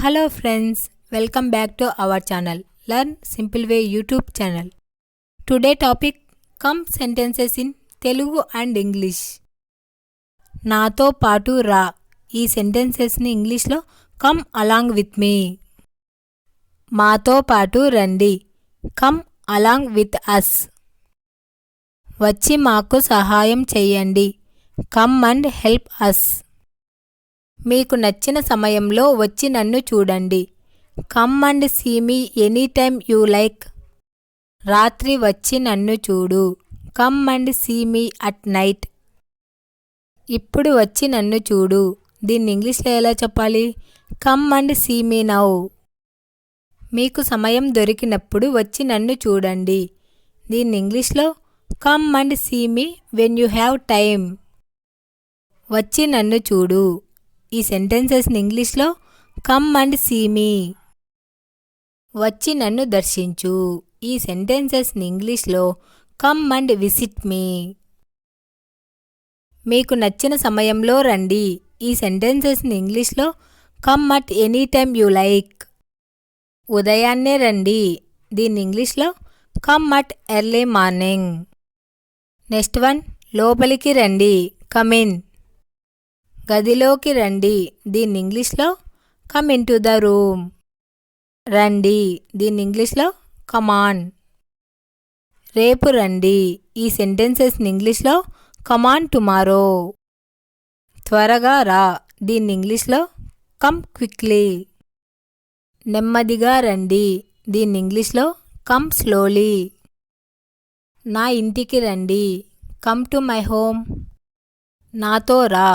Hello friends, welcome back to our channel Learn Simple Way YouTube channel. Today topic come sentences in Telugu and English. నాతో పాటు రా ఈ sentences ని English లో come along with me. మాతో పాటు రండి come along with us. వచ్చి మాకు సహాయం చేయండి come and help us. మీకు నచ్చిన సమయంలో వచ్చి నన్ను చూడండి come and see me any time you like. రాత్రి వచ్చి నన్ను చూడు come and see me at night. ఇప్పుడు వచ్చి నన్ను చూడు దీన్ని ఇంగ్లీష్లో ఎలా చెప్పాలి? Come and see me now. మీకు సమయం దొరికినప్పుడు వచ్చి నన్ను చూడండి దీన్ని ఇంగ్లీష్లో come and see me when you have time. వచ్చి నన్ను చూడు ఈ సెంటెన్సెస్ని ఇంగ్లీష్లో కమ్ అండ్ సీ మీ. వచ్చి నన్ను దర్శించు ఈ సెంటెన్సెస్ని ఇంగ్లీష్లో కమ్ అండ్ విజిట్ మీ. మీకు నచ్చిన సమయంలో రండి ఈ సెంటెన్సెస్ని ఇంగ్లీష్లో come at any time you like. ఉదయాన్నే రండి దీన్ని ఇంగ్లీష్లో come at early morning. Next one లోపలికి రండి కమ్ ఇన్. గదిలోకి రండి దీన్ని ఇంగ్లీష్లో come in to the room. రండి దీన్ని ఇంగ్లీష్లో కమ్ ఆన్. రేపు రండి ఈ సెంటెన్సెస్ని ఇంగ్లీష్లో కమ్ ఆన్ టుమారో. త్వరగా రా దీన్ని ఇంగ్లీష్లో కమ్ క్విక్లీ. నెమ్మదిగా రండి దీన్ని ఇంగ్లీష్లో కమ్ స్లోలీ. నా ఇంటికి రండి కమ్ టు మై హోమ్. నాతో రా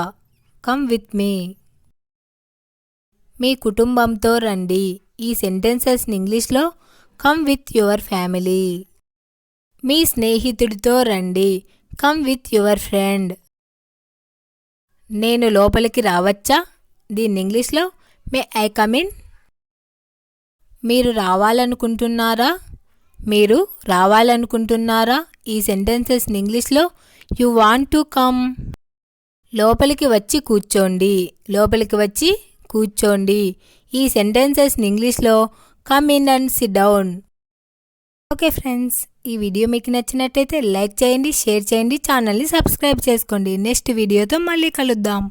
కమ్ విత్ మీ. మీ కుటుంబంతో రండి ఈ సెంటెన్సెస్ని ఇంగ్లీష్లో కమ్ విత్ యువర్ ఫ్యామిలీ. మీ స్నేహితుడితో రండి కమ్ విత్ యువర్ ఫ్రెండ్. నేను లోపలికి రావచ్చా దీన్ని ఇంగ్లీష్లో మే ఐ కమ్ ఇన్. మీరు రావాలనుకుంటున్నారా ఈ సెంటెన్సెస్ని ఇంగ్లీష్లో యు వాంట్ టు కమ్. లోపలికి వచ్చి కూర్చోండి ఈ సెంటెన్సెస్ని ఇంగ్లీష్లో come in and SIT down. Okay friends, ఈ వీడియో మీకు నచ్చినట్టయితే లైక్ చేయండి, షేర్ చేయండి, ఛానల్ని సబ్స్క్రైబ్ చేసుకోండి. నెక్స్ట్ వీడియోతో మళ్ళీ కలుద్దాం.